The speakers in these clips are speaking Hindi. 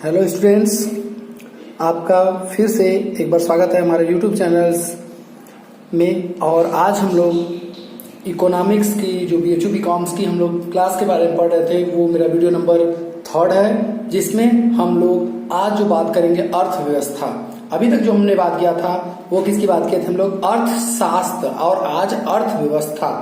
हेलो स्टूडेंट्स, आपका फिर से एक बार स्वागत है हमारे यूट्यूब चैनल्स में। और आज हम लोग इकोनॉमिक्स की जो BHU BComs की हम लोग क्लास के बारे में पढ़ रहे थे, वो मेरा वीडियो नंबर 3 है, जिसमें हम लोग आज जो बात करेंगे अर्थव्यवस्था। अभी तक जो हमने बात किया था वो किसकी बात किए थे हम लोग? अर्थशास्त्र। और आज अर्थव्यवस्था।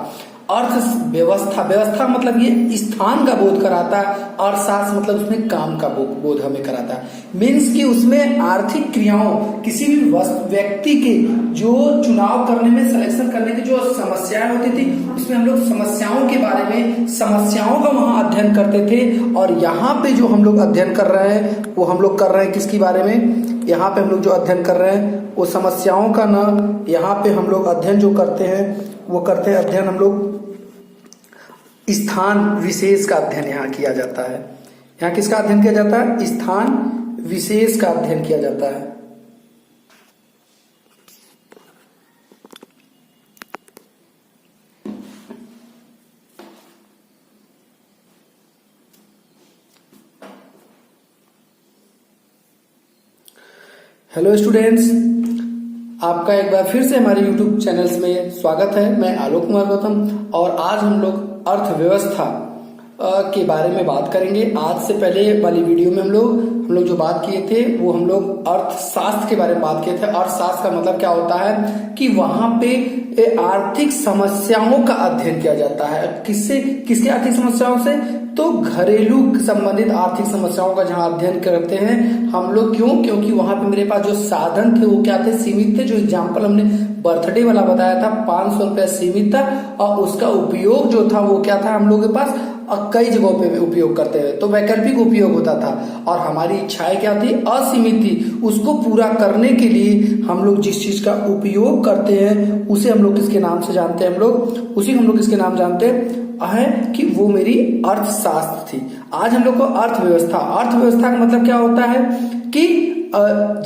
अर्थव्यवस्था, व्यवस्था मतलब ये स्थान का बोध कराता है, और शास्त्र मतलब उसमें काम का बोध हमें कराता है। मीन्स कि उसमें आर्थिक क्रियाओं, किसी भी व्यक्ति के जो चुनाव करने में, सिलेक्शन करने की जो समस्याएं होती थी, उसमें हम लोग समस्याओं के बारे में, समस्याओं का वहां अध्ययन करते थे। और यहाँ पे जो हम लोग अध्ययन कर रहे हैं वो हम लोग कर रहे हैं किसके बारे में? यहाँ पे हम लोग जो अध्ययन कर रहे हैं वो समस्याओं का न, यहाँ पे हम लोग अध्ययन जो करते हैं वो करते हैं अध्ययन हम लोग स्थान विशेष का अध्ययन यहाँ किया जाता है। यहाँ किसका अध्ययन किया जाता है? स्थान विशेष का अध्ययन किया जाता है। हेलो स्टूडेंट्स, आपका एक बार फिर से हमारे YouTube चैनल्स में स्वागत है। मैं आलोक कुमार गौतम, और आज हम लोग अर्थव्यवस्था के बारे में बात करेंगे। आज से पहले वाली वीडियो में हम लोग जो बात किए थे वो हम लोग अर्थशास्त्र के बारे में बात किए थे। अर्थशास्त्र का मतलब क्या होता है कि वहां पे आर्थिक समस्याओं का अध्ययन किया जाता है। किसके आर्थिक समस्याओं से? तो घरेलू संबंधित आर्थिक समस्याओं का जहां अध्ययन करते हैं हम लोग। क्योंकि वहां पे मेरे पास जो साधन थे वो क्या थे? सीमित थे। जो एग्जाम्पल हमने बर्थडे वाला बताया था, 500 रुपया सीमित था, और उसका उपयोग जो था वो क्या था? हम लोग के पास कई जगहों पे उपयोग करते हैं, तो वैकल्पिक उपयोग होता था। और हमारी इच्छाएं क्या थी? असीमित थी। उसको पूरा करने के लिए हम लोग जिस चीज का उपयोग करते हैं उसे हम लोग किसके नाम से जानते हैं? उसी को हम लोग किसके नाम जानते हैं कि वो मेरी अर्थशास्त्र थी। आज हम लोग को अर्थव्यवस्था का मतलब क्या होता है कि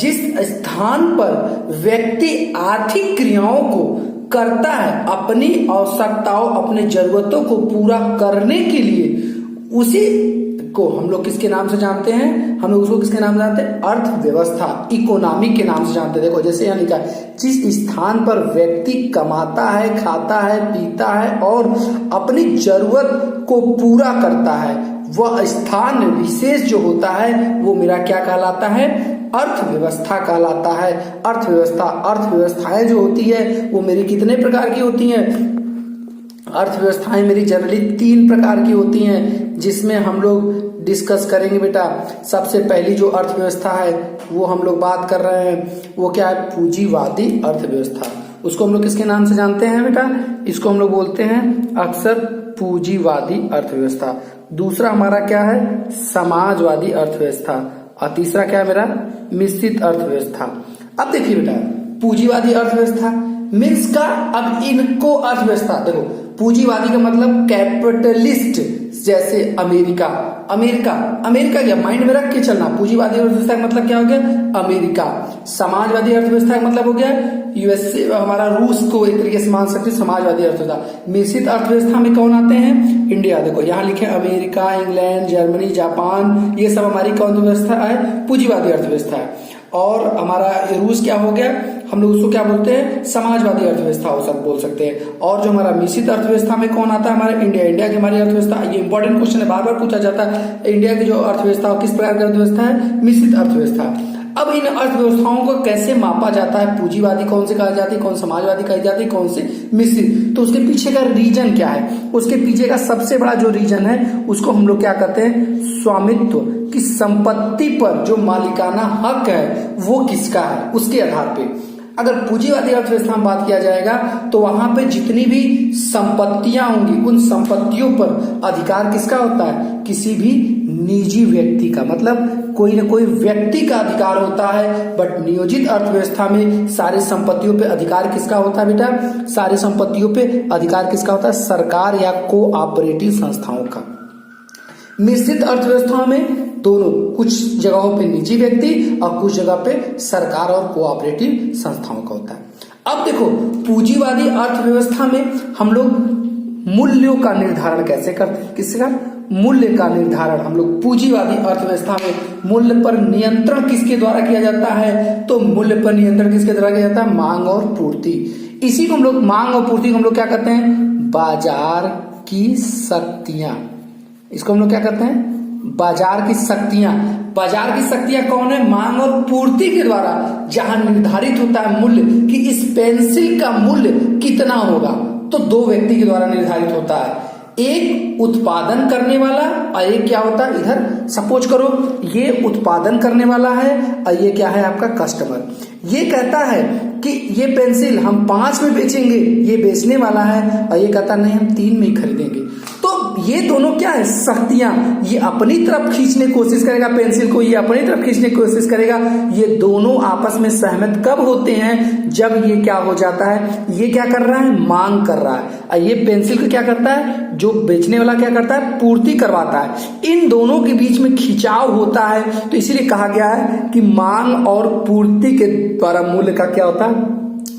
जिस स्थान पर व्यक्ति आर्थिक क्रियाओं को करता है अपनी आवश्यकताओं, अपने जरूरतों को पूरा करने के लिए, उसी को हम लोग किसके नाम से जानते हैं? हम लोग उसको किसके नाम जानते हैं? अर्थव्यवस्था, इकोनॉमी के नाम से जानते हैं। देखो जैसे यहाँ लिखा है, जिस स्थान पर व्यक्ति कमाता है, खाता है, पीता है और अपनी जरूरत को पूरा करता है, वह स्थान विशेष जो होता है वो मेरा क्या कहलाता है? अर्थव्यवस्था कहलाता है। अर्थव्यवस्थाएं जो होती है वो मेरी कितने प्रकार की होती हैं? अर्थव्यवस्थाएं मेरी जनरली 3 प्रकार की होती हैं, जिसमें हम लोग डिस्कस करेंगे बेटा। सबसे पहली जो अर्थव्यवस्था है वो हम लोग बात कर रहे हैं, वो क्या है? पूंजीवादी अर्थव्यवस्था। उसको हम लोग किसके नाम से जानते हैं बेटा? इसको हम लोग बोलते हैं अक्सर पूंजीवादी अर्थव्यवस्था। दूसरा हमारा क्या है? समाजवादी अर्थव्यवस्था। और तीसरा क्या है मेरा? मिश्रित अर्थव्यवस्था। अब देखिए बेटा, पूंजीवादी अर्थव्यवस्था मीन्स का, अब इनको अर्थव्यवस्था देखो, पूंजीवादी का मतलब कैपिटलिस्ट, जैसे अमेरिका क्या माइंड में रख के चलना। पूंजीवादी अर्थव्यवस्था का मतलब क्या हो गया? अमेरिका। समाजवादी अर्थव्यवस्था का मतलब हो गया USA, हमारा रूस को एक तरीके से मान सकते हैं समाजवादी अर्थव्यवस्था। मिश्रित अर्थव्यवस्था में कौन आते हैं? इंडिया। देखो यहाँ लिखे अमेरिका, इंग्लैंड, जर्मनी, जापान, ये सब हमारी कौन सी व्यवस्था है? पूंजीवादी अर्थव्यवस्था है। और हमारा रूस क्या हो गया? हम लोग उसको क्या बोलते हैं? समाजवादी अर्थव्यवस्था बोल सकते हैं। और जो हमारा मिश्रित अर्थव्यवस्था में कौन आता है? हमारा इंडिया की हमारी अर्थव्यवस्था। ये इंपॉर्टेंट क्वेश्चन है, बार बार पूछा जाता है। इंडिया की जो अर्थव्यवस्था किस प्रकार की अर्थव्यवस्था है? मिश्रित अर्थव्यवस्था। अब इन अर्थव्यवस्थाओं को कैसे मापा जाता है? पूंजीवादी कौन से कहा जाती है, कौन समाजवादी कही जाती है, कौन से मिश्रित? तो उसके पीछे का रीजन क्या है? उसके पीछे का सबसे बड़ा जो रीजन है उसको हम लोग क्या कहते हैं? स्वामित्व की संपत्ति पर जो मालिकाना हक है वो किसका है, उसके आधार पे। अगर पूंजीवादी अर्थव्यवस्था में बात किया जाएगा तो वहां पे जितनी भी संपत्तियां होंगी उन संपत्तियों पर अधिकार किसका होता है? किसी भी निजी व्यक्ति का, मतलब कोई ना कोई व्यक्ति का अधिकार होता है। बट नियोजित अर्थव्यवस्था में सारी संपत्तियों पे अधिकार किसका होता है बेटा? सारी संपत्तियों पे अधिकार किसका होता है? सरकार या कोऑपरेटिव संस्थाओं का। मिश्रित अर्थव्यवस्था में दोनों, कुछ जगहों पे निजी व्यक्ति और कुछ जगह पे सरकार और कोऑपरेटिव संस्थाओं का होता है। अब देखो, पूंजीवादी अर्थव्यवस्था में हम लोग मूल्यों का निर्धारण कैसे करते हैं? किसका? मूल्य का निर्धारण, हम लोग पूंजीवादी अर्थव्यवस्था में मूल्य पर नियंत्रण किसके द्वारा किया जाता है? तो मूल्य पर नियंत्रण किसके द्वारा किया जाता है? मांग और पूर्ति। इसी को हम लोग, मांग और पूर्ति को हम लोग क्या कहते हैं? बाजार की शक्तियां। इसको हम लोग क्या कहते हैं? बाजार की शक्तियां। बाजार की शक्तियां कौन है? मांग और पूर्ति के द्वारा जहां निर्धारित होता है मूल्य कि इस पेंसिल का मूल्य कितना होगा, तो दो व्यक्ति के द्वारा निर्धारित होता है, एक उत्पादन करने वाला और एक क्या होता है, इधर सपोज करो ये उत्पादन करने वाला है और ये क्या है आपका कस्टमर। ये कहता है कि ये पेंसिल हम 5 में बेचेंगे, ये बेचने वाला है, और ये कहता नहीं हम 3 में ही खरीदेंगे। तो ये दोनों क्या है? शक्तियां। ये अपनी तरफ खींचने की कोशिश करेगा पेंसिल को, ये अपनी तरफ खींचने की कोशिश करेगा। ये दोनों आपस में सहमत कब होते हैं? जब ये क्या हो जाता है, ये क्या कर रहा है? मांग कर रहा है, और ये पेंसिल को क्या करता है? जो बेचने वाला क्या करता है? पूर्ति करवाता है। इन दोनों के बीच में खिंचाव होता है, तो इसीलिए कहा गया है कि मांग और पूर्ति के द्वारा मूल्य का क्या होता है?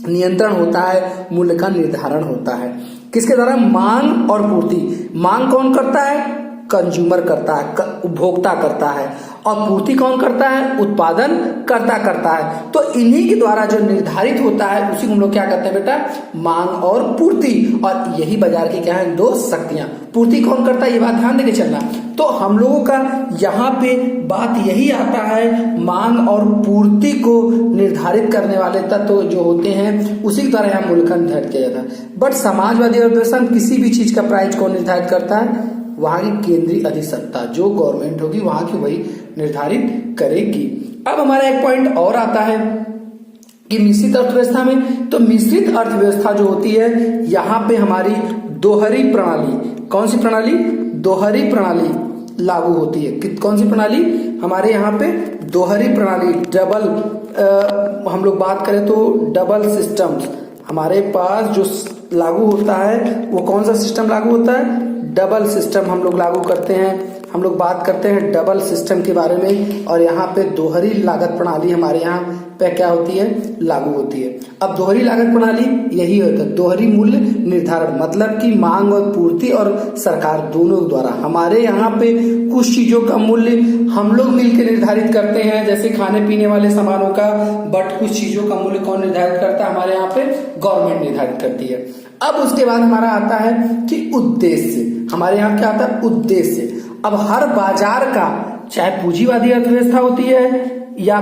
नियंत्रण होता है, मूल्य का निर्धारण होता है। किसके द्वारा? मांग और पूर्ति। मांग कौन करता है? कंज्यूमर करता है, उपभोक्ता करता है, और पूर्ति कौन करता है? उत्पादन करता है। तो इन्हीं के द्वारा जो निर्धारित होता है उसी को हम लोग क्या कहते हैं बेटा? मांग और पूर्ति। और यही बाजार की क्या है? दो शक्तियां। पूर्ति कौन करता है? ये बात ध्यान देके चलना। तो हम लोगों का यहाँ पे बात यही आता है, मांग और पूर्ति को निर्धारित करने वाले तत्व जो होते हैं उसी के द्वारा यहाँ मूल्य का निर्धारित किया जाता है। बट समाजवादी अर्थव्यवस्था में किसी भी चीज का प्राइस कौन निर्धारित करता है? वहां की केंद्रीय अधिसत्ता, जो गवर्नमेंट होगी वहां की वही निर्धारित करेगी। अब हमारा एक पॉइंट और आता है कि मिश्रित अर्थव्यवस्था में, तो मिश्रित अर्थव्यवस्था जो होती है यहाँ पे हमारी दोहरी प्रणाली, कौन सी प्रणाली? दोहरी प्रणाली लागू होती है। कौन सी प्रणाली? हमारे यहाँ पे दोहरी प्रणाली, डबल, हम लोग बात करें तो डबल सिस्टम्स हमारे पास जो लागू होता है वो कौन सा सिस्टम लागू होता है? डबल सिस्टम हम लोग लागू करते हैं। हम लोग बात करते हैं डबल सिस्टम के बारे में, और यहाँ पे दोहरी लागत प्रणाली हमारे यहाँ पे क्या होती है? लागू होती है। अब दोहरी लागत प्रणाली यही होता है, दोहरी मूल्य निर्धारण, मतलब कि मांग और पूर्ति और सरकार दोनों द्वारा हमारे यहाँ पे कुछ चीजों का मूल्य हम लोग मिलकर निर्धारित करते हैं, जैसे खाने पीने वाले सामानों का, बट कुछ चीजों का मूल्य कौन निर्धारित करता है? हमारे यहाँ पे गवर्नमेंट निर्धारित करती है। अब उसके बाद हमारा आता है कि उद्देश्य। हमारे यहाँ क्या आता है? उद्देश्य। अब हर बाजार का, चाहे पूंजीवादी अर्थव्यवस्था होती है या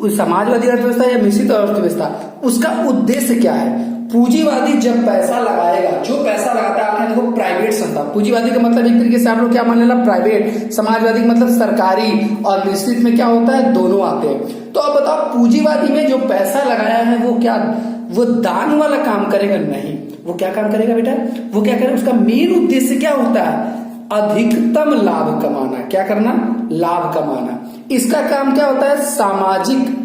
समाजवादी अर्थव्यवस्था या मिश्रित अर्थव्यवस्था, उसका उद्देश्य क्या है? पूंजीवादी जब पैसा लगाएगा, जो पैसा लगाता है, आपने देखो प्राइवेट संस्था, पूंजीवादी का मतलब एक तरीके से आप लोग क्या मान लेना? प्राइवेट। समाजवादी का मतलब सरकारी, और मिश्रित में क्या होता है? दोनों आते हैं। तो अब बताओ पूंजीवादी में जो पैसा लगाया है वो क्या, वो दान वाला काम करेगा? नहीं। वो क्या काम करेगा बेटा? वो क्या करेगा? उसका मेन उद्देश्य क्या होता है? अधिकतम लाभ कमाना। क्या करना? लाभ कमाना। इसका काम क्या होता है? सामाजिक।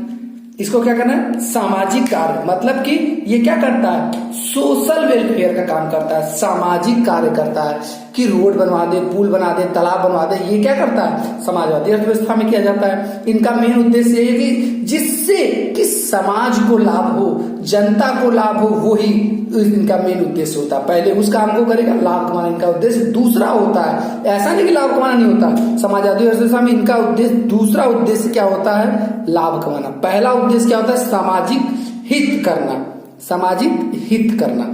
इसको क्या करना है? सामाजिक कार्य, मतलब कि ये क्या करता है? सोशल वेलफेयर का काम करता है, सामाजिक कार्य करता है कि रोड बनवा दे, पुल बना दे, तालाब बनवा दे। ये क्या करता है? समाजवादी अर्थव्यवस्था में किया जाता है। इनका मेन उद्देश्य ये है कि जिससे कि समाज को लाभ हो, जनता को लाभ हो, वो ही इनका मेन उद्देश्य होता है। पहले उस काम को करेगा, लाभ कमाना इनका उद्देश्य दूसरा होता है। ऐसा नहीं कि लाभ कमाना नहीं होता, समाजवादी अर्थव्यवस्था में इनका उद्देश्य, दूसरा उद्देश्य क्या होता है? लाभ कमाना। पहला उद्देश्य क्या होता है? सामाजिक हित करना, सामाजिक हित करना।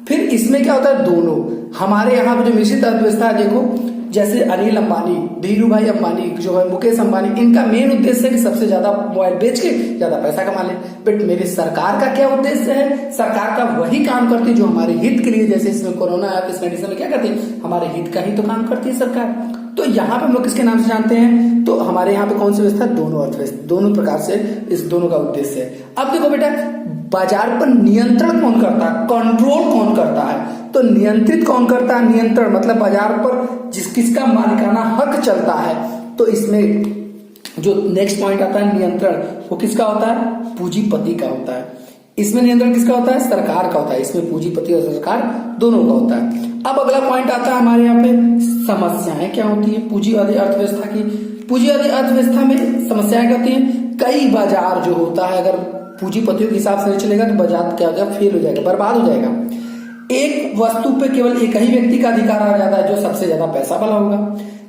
फिर इसमें क्या होता है? दोनों हमारे यहाँ पे जो मिश्रित अर्थव्यवस्था है, देखो जैसे अनिल अंबानी, धीरू भाई अंबानी, जो है मुकेश अंबानी, इनका मेन उद्देश्य है कि सबसे ज्यादा मोबाइल बेच के ज्यादा पैसा कमा ले। बट मेरे सरकार का क्या उद्देश्य है? सरकार का वही काम करती है जो हमारे हित के लिए, जैसे इसमें कोरोना आया, इस मेडिसिन में क्या करती है? हमारे हित का ही तो काम करती है सरकार। तो यहाँ पे हम लोग किसके नाम से जानते हैं? तो हमारे यहाँ पे कौन सी व्यवस्था? दोनों अर्थव्यवस्था, दोनों प्रकार से इस दोनों का उद्देश्य है। अब देखो बेटा, बाजार पर नियंत्रण कौन करता है? कंट्रोल कौन करता है? तो नियंत्रित कौन करता है? नियंत्रण मतलब बाजार पर किसका मालिकाना हक चलता है। तो इसमें जो नेक्स्ट पॉइंट आता है नियंत्रण, वो किसका होता है? पूंजीपति का होता है। इसमें नियंत्रण किसका होता है? सरकार का होता है। इसमें पूंजीपति और सरकार दोनों का होता है। अब अगला पॉइंट आता है हमारे यहाँ पे, समस्याएं क्या होती है पूंजीवादी अर्थव्यवस्था की। पूंजीवादी अर्थव्यवस्था में समस्याएं क्या होती है? कई बाजार जो होता है, अगर पूंजीपतियों के हिसाब से नहीं चलेगा तो बाजार क्या हो जाएगा? फेल हो जाएगा, बर्बाद हो जाएगा। एक वस्तु पे केवल एक ही व्यक्ति का अधिकार आ जाता है जो सबसे ज्यादा पैसा वाला होगा।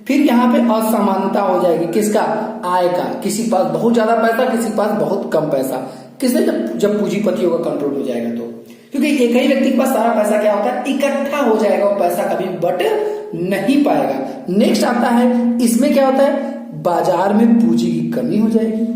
फिर यहाँ पे असमानता हो जाएगी, किसका? आय का। किसी के पास बहुत ज्यादा पैसा, किसी के पास बहुत कम पैसा। किसने? जब पूंजीपतियों का कंट्रोल हो जाएगा तो, क्योंकि एक ही व्यक्ति के पास सारा पैसा क्या होता है? इकट्ठा हो जाएगा, वो पैसा कभी बट नहीं पाएगा। नेक्स्ट आता है, इसमें क्या होता है? बाजार में पूंजी की कमी हो जाएगी।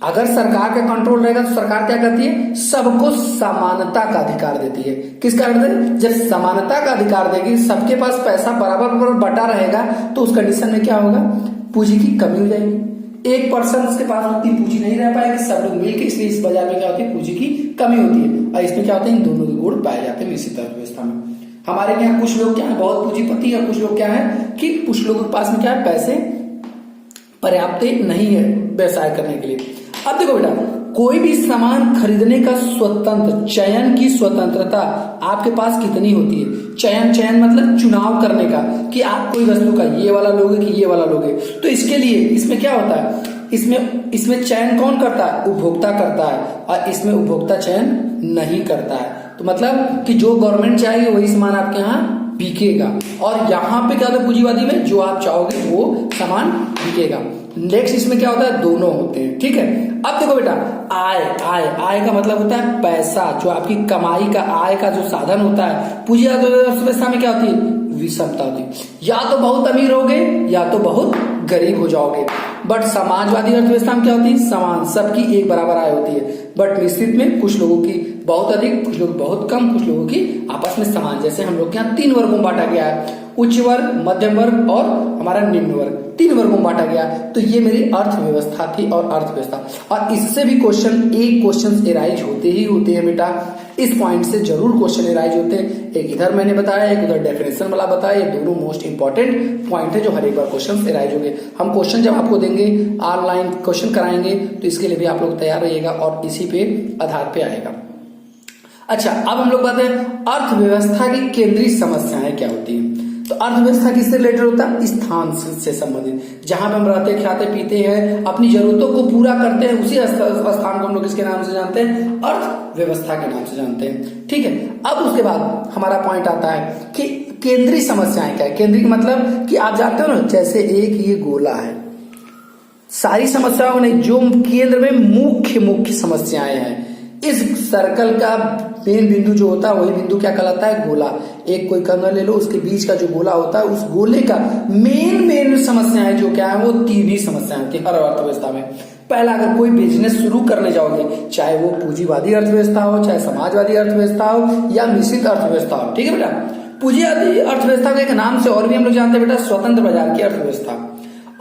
अगर सरकार का कंट्रोल रहेगा तो सरकार क्या करती है? सबको समानता का अधिकार देती है। किसका अर्थ? जब समानता का अधिकार देगी, सबके पास पैसा बराबर बराबर बटा रहेगा, तो उस कंडीशन में क्या होगा? पूंजी की कमी हो जाएगी। एक पर्सन के पास उतनी पूंजी नहीं रह पाएगी, सब लोग मिलकर, इसलिए इस बाजार में क्या होती है? पूंजी की कमी होती है। और इसमें क्या होता है? इन दोनों के गुण पाए जाते हैं निश्चित अर्थव्यवस्था में। हमारे यहाँ कुछ लोग क्या है? बहुत पूंजीपति, और कुछ लोग क्या है कि कुछ लोगों के पास में क्या है? पैसे पर्याप्त नहीं है व्यवसाय करने के लिए। अब देखो बेटा, कोई भी सामान खरीदने का स्वतंत्र चयन की स्वतंत्रता आपके पास कितनी होती है? चयन मतलब चुनाव करने का, कि आप कोई वस्तु का ये वाला लोगे कि ये वाला लोगे। तो इसके लिए इसमें क्या होता है? इसमें चयन कौन करता है? उपभोक्ता करता है, और इसमें उपभोक्ता चयन नहीं करता है। तो मतलब कि जो गवर्नमेंट चाहेगी वही सामान आपके यहाँ बिकेगा, और यहाँ पे क्या होता है? पूंजीवादी में जो आप चाहोगे वो सामान बिकेगा। नेक्स्ट इसमें क्या होता है? दोनों होते हैं, ठीक है। अब देखो बेटा, आय का मतलब होता है पैसा, जो आपकी कमाई का, आय का जो साधन होता है। पूंजीवादी अर्थव्यवस्था में क्या होती है? विषमता होती है, या तो बहुत अमीर होगे या तो बहुत गरीब हो जाओगे। बट समाजवादी अर्थव्यवस्था में क्या होती है? समान, सबकी एक बराबर आय होती है। बट मिश्रित में कुछ लोगों की बहुत अधिक, कुछ लोग बहुत कम, कुछ लोगों की आपस में समान। जैसे हम लोग के यहाँ 3 वर्गों में बांटा गया है, उच्च वर्ग, मध्यम वर्ग और हमारा निम्न वर्ग, 3 वर्गों में बांटा गया। तो ये मेरी अर्थव्यवस्था थी और अर्थव्यवस्था। और इससे भी एक क्वेश्चन एराइज होते ही होते हैं बेटा। इस पॉइंट से जरूर क्वेश्चन एराइज होते हैं। एक इधर मैंने बताया, एक उधर डेफिनेशन वाला बताया। ये दोनों मोस्ट इंपॉर्टेंट पॉइंट है जो हर एक बार क्वेश्चन एराइज होंगे। हम क्वेश्चन जब आपको देंगे, ऑनलाइन क्वेश्चन कराएंगे, तो इसके लिए भी आप लोग तैयार रहिएगा, और इसी पे आधार पे आएगा। अच्छा, अब हम लोग बात है अर्थव्यवस्था की केंद्रीय समस्याएं क्या होती हैं। तो अर्थव्यवस्था किससे रिलेटेड होता है? स्थान से संबंधित। जहां पे हम रहते, खाते, पीते हैं, अपनी जरूरतों को पूरा करते हैं, उसी स्थान को हम लोग किसके नाम से जानते हैं? अर्थव्यवस्था के नाम से जानते हैं, ठीक है। अब उसके बाद हमारा पॉइंट आता है कि केंद्रीय समस्याएं क्या है। केंद्रीय मतलब कि आप जानते हो ना, जैसे एक ये गोला है, सारी समस्याओं नहीं, जो केंद्र में मुख्य समस्याएं हैं, इस सर्कल का मेन बिंदु जो होता है वही बिंदु क्या कहलाता है? गोला। एक कोई कंघा ले लो, उसके बीच का जो गोला होता है, उस गोले का मेन समस्याएं जो क्या है, वो 3 ही समस्याएं होती है हर अर्थव्यवस्था में। पहला, अगर कोई बिजनेस शुरू करने जाओगे, चाहे वो पूंजीवादी अर्थव्यवस्था हो, चाहे समाजवादी अर्थव्यवस्था हो, या मिश्रित अर्थव्यवस्था हो, ठीक है बेटा। पूंजीवादी अर्थव्यवस्था का एक नाम से और भी हम लोग जानते हैं बेटा, स्वतंत्र बाजार की अर्थव्यवस्था।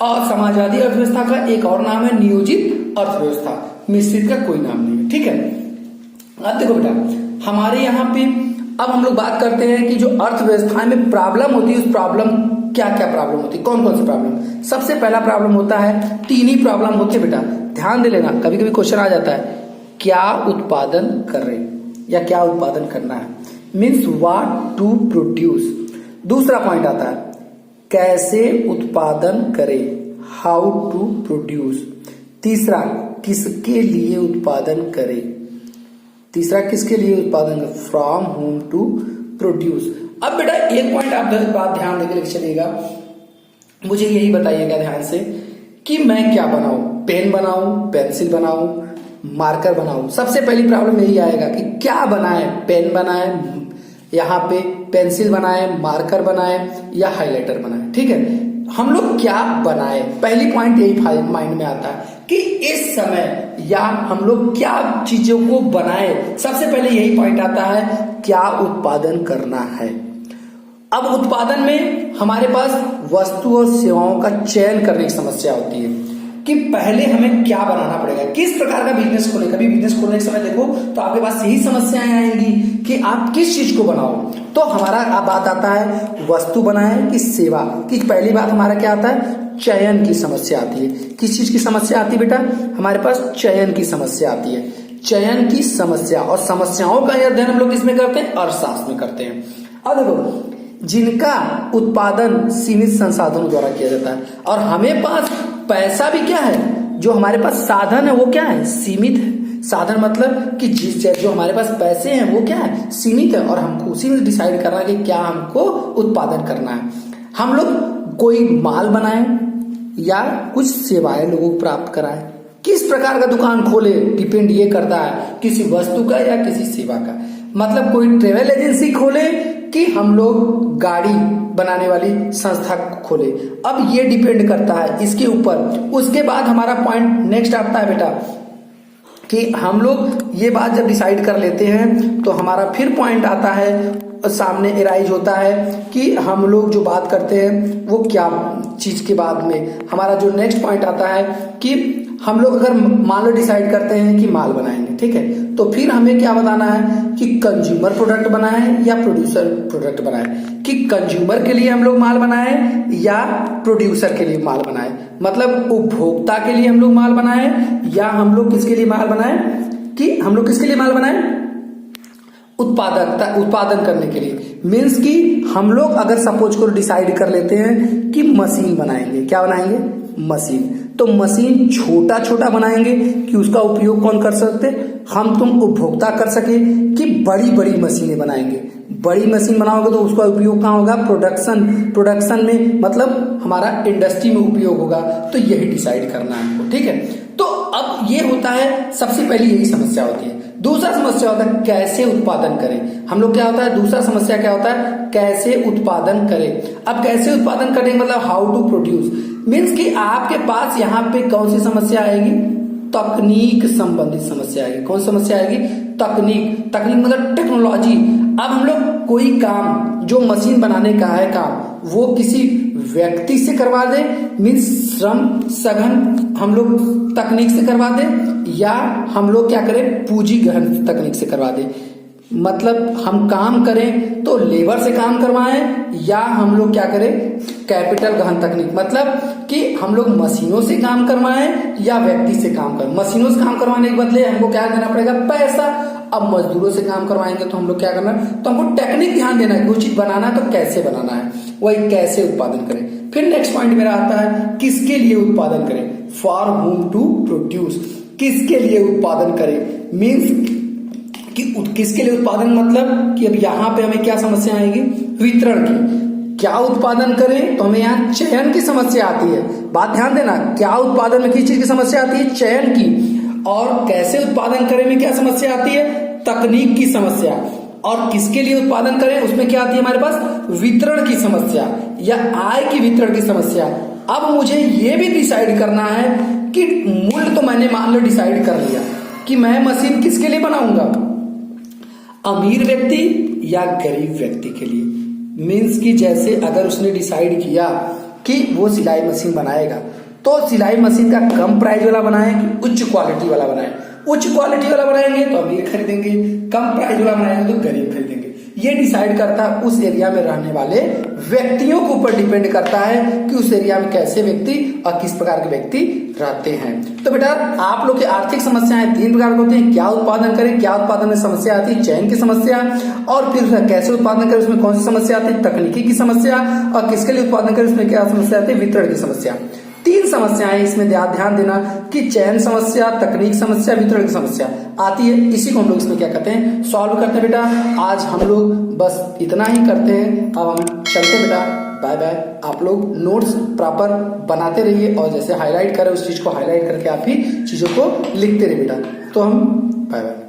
और समाजवादी अर्थव्यवस्था का एक और नाम है नियोजित अर्थव्यवस्था। मिश्रित का कोई नाम नहीं है, ठीक है। अब देखो बेटा, हमारे यहाँ पे अब हम लोग बात करते हैं कि जो अर्थव्यवस्था में प्रॉब्लम होती है, उस प्रॉब्लम क्या क्या प्रॉब्लम होती है, कौन कौन सी प्रॉब्लम। सबसे पहला प्रॉब्लम होता है, 3 ही प्रॉब्लम होते हैं बेटा, ध्यान दे लेना। कभी कभी क्वेश्चन आ जाता है, क्या उत्पादन कर रहे या क्या उत्पादन करना है, मीन्स व्हाट टू प्रोड्यूस। दूसरा पॉइंट आता है, कैसे उत्पादन करें, हाउ टू प्रोड्यूस। तीसरा, किसके लिए उत्पादन करें। किसके लिए उत्पादन करें, फ्रॉम होम टू प्रोड्यूस। अब बेटा एक पॉइंट आप बात ध्यान देकर चलिएगा, मुझे यही बताइएगा ध्यान से कि मैं क्या बनाऊं, पेन बनाऊं, पेंसिल बनाऊं, मार्कर बनाऊं। सबसे पहली प्रॉब्लम यही आएगा कि क्या बनाए, पेन बनाए, यहाँ पे पेंसिल बनाए, मार्कर बनाए, या हाइलाइटर बनाए, ठीक है। हम लोग क्या बनाए, पहली पॉइंट यही माइंड में आता है कि इस समय या हम लोग क्या चीजों को बनाए। सबसे पहले यही पॉइंट आता है, क्या उत्पादन करना है। अब उत्पादन में हमारे पास वस्तु और सेवाओं का चयन करने की समस्या होती है कि पहले हमें क्या बनाना पड़ेगा, किस प्रकार का बिजनेस खोले। कभी बिजनेस खोलने के समय देखो तो आपके पास यही समस्याएं आएंगी कि आप किस चीज को बनाओ। तो हमारा बात आता है वस्तु बनाए कि सेवा की। पहली बात हमारा क्या आता है, चयन की समस्या आती है। किस चीज की समस्या आती है बेटा, हमारे पास चयन की समस्या आती है। चयन की समस्या और समस्याओं का अध्ययन हम लोग किसमें करते हैं, अर्थशास्त्र में करते हैं। अब देखो, जिनका उत्पादन सीमित संसाधनों द्वारा किया जाता है, और हमें पास पैसा भी क्या है, जो हमारे पास साधन है वो क्या है, सीमित है। साधन मतलब कि जो हमारे पास पैसे हैं वो क्या है, सीमित है, और हमको उसी में डिसाइड करना है कि क्या हमको उत्पादन करना है। हम लोग कोई माल बनाए या कुछ सेवाएं लोगों को प्राप्त कराए। किस प्रकार का दुकान खोले डिपेंड ये करता है किसी वस्तु का या किसी सेवा का। मतलब कोई ट्रेवल एजेंसी खोले कि हम लोग गाड़ी बनाने वाली संस्था खोले, अब ये डिपेंड करता है इसके ऊपर। उसके बाद हमारा पॉइंट नेक्स्ट आता है बेटा कि हम लोग ये बात जब डिसाइड कर लेते हैं तो हमारा फिर पॉइंट आता है सामने एराइज होता है कि हम लोग जो बात करते हैं वो क्या चीज के बाद में हमारा जो नेक्स्ट पॉइंट आता है कि हम लोग अगर मान लो डिसाइड करते हैं कि माल बनाएंगे, ठीक है, तो फिर हमें क्या बताना है कि कंज्यूमर प्रोडक्ट बनाए या प्रोड्यूसर प्रोडक्ट बनाए, कि कंज्यूमर के लिए हम लोग माल बनाए या प्रोड्यूसर के लिए माल बनाए। मतलब उपभोक्ता के लिए हम लोग माल बनाए या हम लोग किसके लिए माल बनाए, कि हम लोग किसके लिए माल बनाए, उत्पादन करने के लिए। मीन्स कि हम लोग अगर सपोज को डिसाइड कर लेते हैं कि मशीन बनाएंगे, क्या बनाएंगे, मशीन, तो मशीन छोटा छोटा बनाएंगे कि उसका उपयोग कौन कर सकते, हम तुम उपभोक्ता कर सके, कि बड़ी बड़ी मशीनें बनाएंगे। बड़ी मशीन बनाओगे तो उसका उपयोग कहाँ होगा, प्रोडक्शन में, मतलब हमारा इंडस्ट्री में उपयोग होगा। तो यही डिसाइड करना है हमको, ठीक है। तो अब ये होता है, सबसे पहली यही समस्या होती है। दूसरा समस्या होता है कैसे उत्पादन करें। हम लोग क्या होता है, दूसरा समस्या क्या होता है, कैसे उत्पादन करें। अब कैसे उत्पादन करें मतलब हाउ टू प्रोड्यूस, मीन्स कि आपके पास यहाँ पे कौन सी समस्या आएगी, तकनीक संबंधित समस्या आएगी। कौन समस्या आएगी, तकनीक मतलब टेक्नोलॉजी। अब हम लोग कोई काम जो मशीन बनाने का है काम, वो किसी व्यक्ति से करवा दे, मीन्स श्रम सघन हम लोग तकनीक से करवा दे, या हम लोग क्या करें, पूंजी गहन तकनीक से करवा दे। मतलब हम काम करें तो लेबर से काम करवाएं, या हम लोग क्या करें, कैपिटल गहन तकनीक, मतलब कि हम लोग मशीनों से काम करवाएं या व्यक्ति से काम करें। मशीनों से काम करवाने के बदले हमको क्या करना पड़ेगा, पैसा। अब मजदूरों से काम करवाएंगे तो हम लोग क्या करना है, तो हमको टेक्निक ध्यान देना है, कोई चीज बनाना है तो कैसे बनाना है, वही कैसे उत्पादन करें। फिर नेक्स्ट पॉइंट मेरा आता है किसके लिए उत्पादन करें, फॉर होम टू प्रोड्यूस, किसके लिए उत्पादन करें, मीन्स कि किसके लिए उत्पादन, मतलब कि अब यहाँ पे हमें क्या समस्या आएगी, वितरण की। क्या उत्पादन करें, तो हमें यहाँ चयन की समस्या आती है। बात ध्यान देना, क्या उत्पादन में किस चीज की समस्या आती है, चयन की। और कैसे उत्पादन करें में क्या समस्या आती है, तकनीक की समस्या। और किसके लिए उत्पादन करें उसमें क्या आती है हमारे पास, वितरण की समस्या या आय की वितरण की समस्या। अब मुझे ये भी डिसाइड करना है कि मूल्य तो मैंने मान लो डिसाइड कर लिया कि मैं मशीन किसके लिए बनाऊंगा, अमीर व्यक्ति या गरीब व्यक्ति के लिए। मीन्स कि जैसे अगर उसने डिसाइड किया कि वो सिलाई मशीन बनाएगा तो सिलाई मशीन का कम प्राइस वाला बनाए कि उच्च क्वालिटी वाला बनाए। उच्च क्वालिटी वाला बनाएंगे तो अमीर खरीदेंगे, कम प्राइस वाला बनाएंगे तो गरीब खरीदेंगे। ये डिसाइड करता है उस एरिया में रहने वाले व्यक्तियों के ऊपर डिपेंड करता है कि उस एरिया में कैसे व्यक्ति और किस प्रकार के व्यक्ति रहते हैं। तो बेटा आप लोग की आर्थिक समस्याएं 3 प्रकार के होते हैं, क्या उत्पादन करें, क्या उत्पादन में समस्या आती है, चयन की समस्या, और फिर कैसे उत्पादन करें उसमें कौन सी समस्या आती है, तकनीकी की समस्या, और किसके लिए उत्पादन करें उसमें क्या समस्या आती है, वितरण की समस्या। 3 समस्याएं इसमें ध्यान देना कि चयन समस्या, तकनीक समस्या, वितरण की समस्या आती है। इसी को हम लोग इसमें क्या करते हैं, सॉल्व करते हैं। बेटा आज हम लोग बस इतना ही करते हैं, अब हम चलते बेटा, बाय बाय। आप लोग नोट्स प्रॉपर बनाते रहिए और जैसे हाईलाइट करें उस चीज को हाईलाइट करके आप ही चीजों को लिखते रहिए बेटा। तो हम बाय बाय।